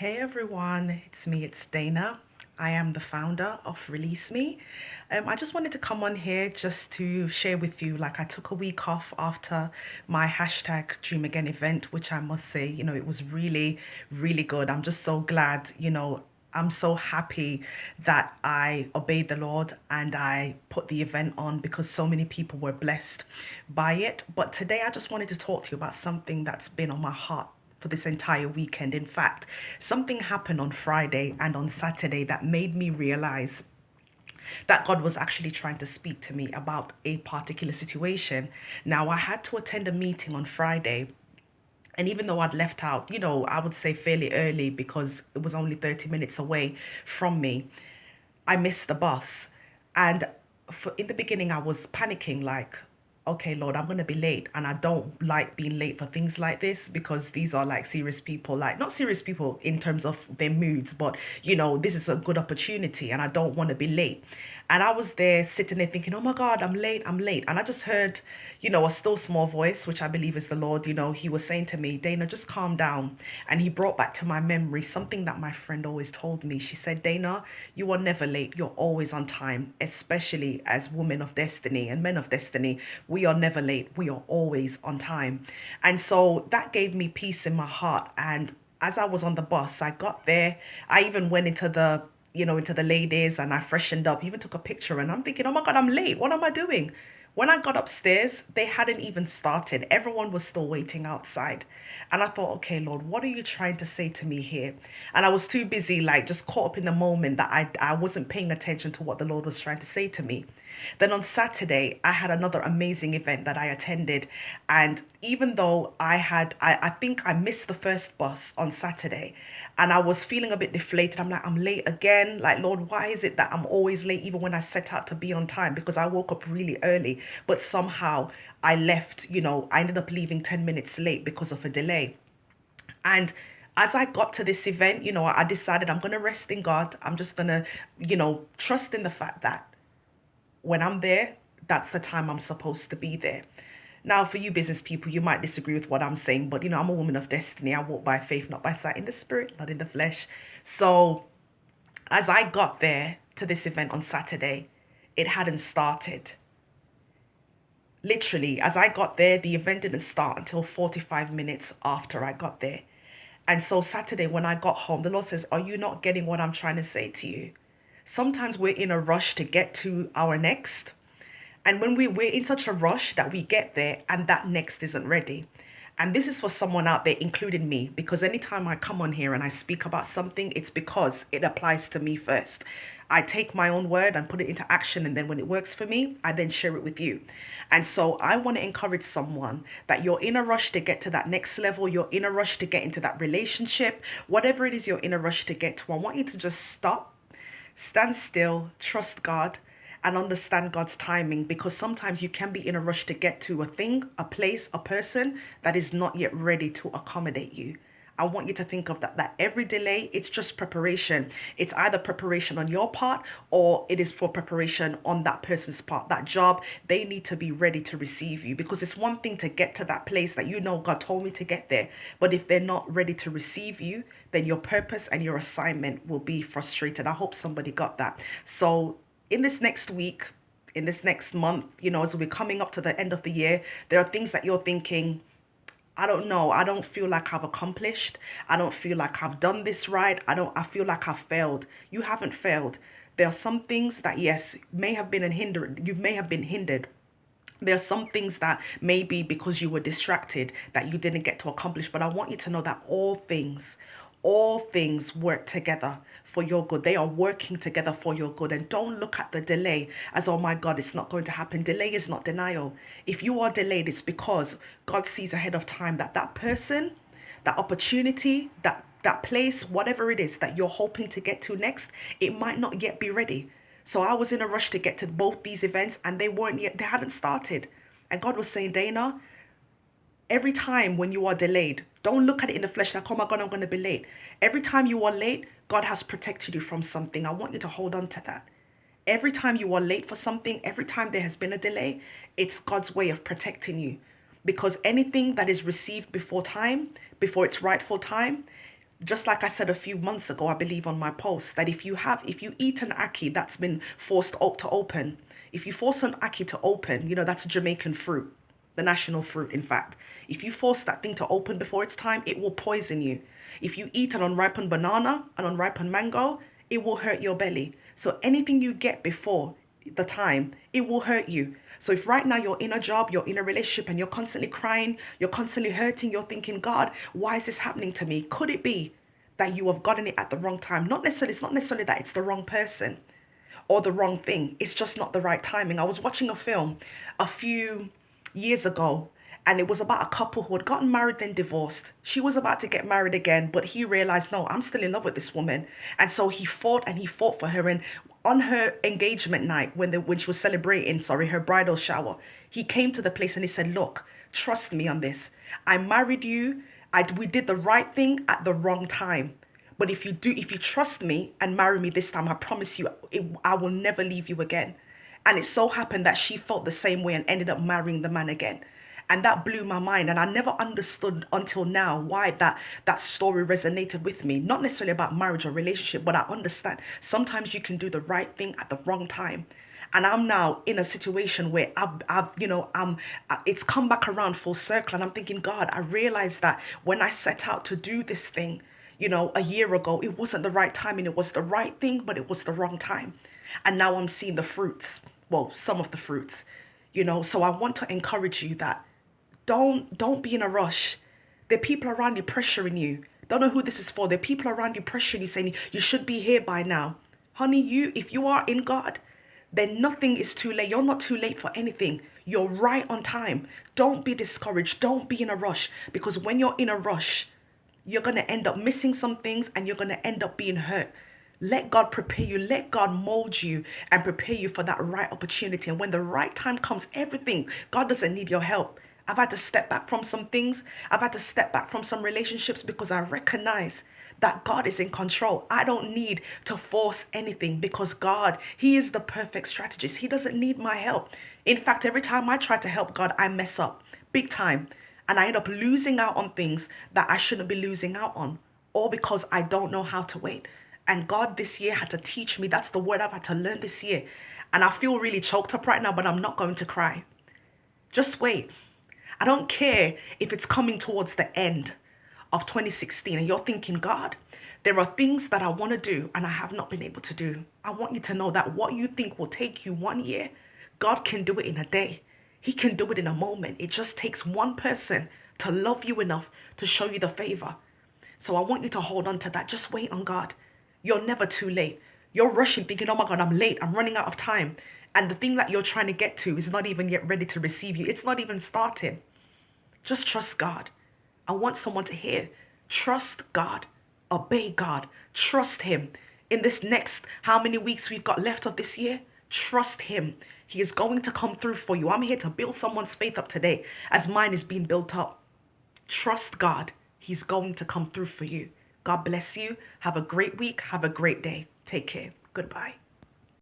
Hey everyone, it's me, it's Dana. I am the founder of Release Me. I just wanted to come on here just to share with you, like I took a week off after my hashtag Dream Again event, which I must say, it was really, really good. I'm just so glad, I'm so happy that I obeyed the Lord and I put the event on because so many people were blessed by it. But today I just wanted to talk to you about something that's been on my heart for this entire weekend. In fact, something happened on Friday and on Saturday that made me realize that God was actually trying to speak to me about a particular situation. Now, I had to attend a meeting on Friday. And even though I'd left out, I would say fairly early because it was only 30 minutes away from me, I missed the bus. And in the beginning, I was panicking, like, okay, Lord, I'm going to be late. And I don't like being late for things like this because these are like serious people, like not serious people in terms of their moods, but, this is a good opportunity and I don't want to be late. And I was there sitting there thinking, oh my God, I'm late, I'm late. And I just heard, a still small voice, which I believe is the Lord. He was saying to me, Dana, just calm down. And he brought back to my memory something that my friend always told me. She said, Dana, you are never late. You're always on time, especially as women of destiny and men of destiny. We are never late. We are always on time. And so that gave me peace in my heart. And as I was on the bus, I got there. I even went into the ladies and I freshened up, even took a picture and I'm thinking, oh my God, I'm late. What am I doing? When I got upstairs, they hadn't even started. Everyone was still waiting outside. And I thought, okay, Lord, what are you trying to say to me here? And I was too busy, like just caught up in the moment that I wasn't paying attention to what the Lord was trying to say to me. Then on Saturday, I had another amazing event that I attended. And even though I think I missed the first bus on Saturday and I was feeling a bit deflated. I'm like, I'm late again. Like, Lord, why is it that I'm always late even when I set out to be on time? Because I woke up really early, but somehow I left, I ended up leaving 10 minutes late because of a delay. And as I got to this event, I decided I'm going to rest in God. I'm just going to, trust in the fact that when I'm there, that's the time I'm supposed to be there. Now, for you business people, you might disagree with what I'm saying, but I'm a woman of destiny. I walk by faith, not by sight, in the spirit, not in the flesh. So, as I got there to this event on Saturday, it hadn't started. Literally, as I got there, the event didn't start until 45 minutes after I got there. And so, Saturday, when I got home, the Lord says, are you not getting what I'm trying to say to you? Sometimes we're in a rush to get to our next. And when we're in such a rush that we get there and that next isn't ready. And this is for someone out there, including me, because anytime I come on here and I speak about something, it's because it applies to me first. I take my own word and put it into action. And then when it works for me, I then share it with you. And so I want to encourage someone that you're in a rush to get to that next level. You're in a rush to get into that relationship, whatever it is you're in a rush to get to. I want you to just stop, stand still, trust God, and understand God's timing, because sometimes you can be in a rush to get to a thing, a place, a person that is not yet ready to accommodate you. I want you to think of that every delay, it's just preparation. It's either preparation on your part or it is for preparation on that person's part. That job, they need to be ready to receive you, because it's one thing to get to that place that God told me to get there. But if they're not ready to receive you, then your purpose and your assignment will be frustrated. I hope somebody got that. So in this next week, in this next month, as we're coming up to the end of the year, there are things that you're thinking, I don't know. I don't feel like I've accomplished. I don't feel like I've done this right. I feel like I've failed. You haven't failed. There are some things that, yes, may have been hindered. You may have been hindered. There are some things that maybe because you were distracted that you didn't get to accomplish. But I want you to know that all things work together for your good. They are working together for your good. And don't look at the delay as, oh my God, it's not going to happen. Delay is not denial. If you are delayed, it's because God sees ahead of time that that person, that opportunity, that place, whatever it is that you're hoping to get to next, it might not yet be ready. So I was in a rush to get to both these events and they hadn't started. And God was saying, Dana, every time when you are delayed, don't look at it in the flesh like, oh my God, I'm going to be late. Every time you are late, God has protected you from something. I want you to hold on to that. Every time you are late for something, every time there has been a delay, it's God's way of protecting you. Because anything that is received before time, before its rightful time, Just like I said a few months ago, I believe on my post, that if you eat an ackee that's been forced to open, if you force an ackee to open, that's a Jamaican fruit, the national fruit, in fact. If you force that thing to open before its time, it will poison you. If you eat an unripened banana, an unripened mango, it will hurt your belly. So anything you get before the time, it will hurt you. So if right now you're in a job, you're in a relationship, and you're constantly crying, you're constantly hurting, you're thinking, God, why is this happening to me? Could it be that you have gotten it at the wrong time? It's not necessarily that it's the wrong person or the wrong thing. It's just not the right timing. I was watching a film a few years ago, and it was about a couple who had gotten married then divorced. She was about to get married again, but he realized, no, I'm still in love with this woman. And so he fought and he fought for her. And on her engagement night, when she was celebrating, her bridal shower, he came to the place and he said, look, trust me on this. I married you. We did the right thing at the wrong time. But if you trust me and marry me this time, I promise you, I will never leave you again. And it so happened that she felt the same way and ended up marrying the man again. And that blew my mind. And I never understood until now why that story resonated with me. Not necessarily about marriage or relationship, but I understand sometimes you can do the right thing at the wrong time. And I'm now in a situation where it's come back around full circle. And I'm thinking, God, I realized that when I set out to do this thing, a year ago, it wasn't the right timing. It was the right thing, but it was the wrong time. And now I'm seeing the fruits. Well, some of the fruits, so I want to encourage you that don't be in a rush. There are people around you pressuring you. Don't know who this is for. There are people around you pressuring you, saying you should be here by now. Honey, if you are in God, then nothing is too late. You're not too late for anything. You're right on time. Don't be discouraged. Don't be in a rush, because when you're in a rush, you're going to end up missing some things and you're going to end up being hurt. Let God prepare you. Let God mold you and prepare you for that right opportunity. And when the right time comes, God doesn't need your help. I've had to step back from some things. I've had to step back from some relationships because I recognize that God is in control. I don't need to force anything because God, He is the perfect strategist. He doesn't need my help. In fact, every time I try to help God, I mess up big time. And I end up losing out on things that I shouldn't be losing out on, all because I don't know how to wait. And God this year had to teach me. That's the word I've had to learn this year. And I feel really choked up right now, but I'm not going to cry. Just wait. I don't care if it's coming towards the end of 2016 and you're thinking, God, there are things that I want to do and I have not been able to do. I want you to know that what you think will take you 1 year, God can do it in a day. He can do it in a moment. It just takes one person to love you enough to show you the favor. So I want you to hold on to that. Just wait on God. You're never too late. You're rushing thinking, oh my God, I'm late. I'm running out of time. And the thing that you're trying to get to is not even yet ready to receive you. It's not even starting. Just trust God. I want someone to hear. Trust God. Obey God. Trust Him. In this next, how many weeks we've got left of this year, trust Him. He is going to come through for you. I'm here to build someone's faith up today as mine is being built up. Trust God. He's going to come through for you. God bless you. Have a great week. Have a great day. Take care. Goodbye.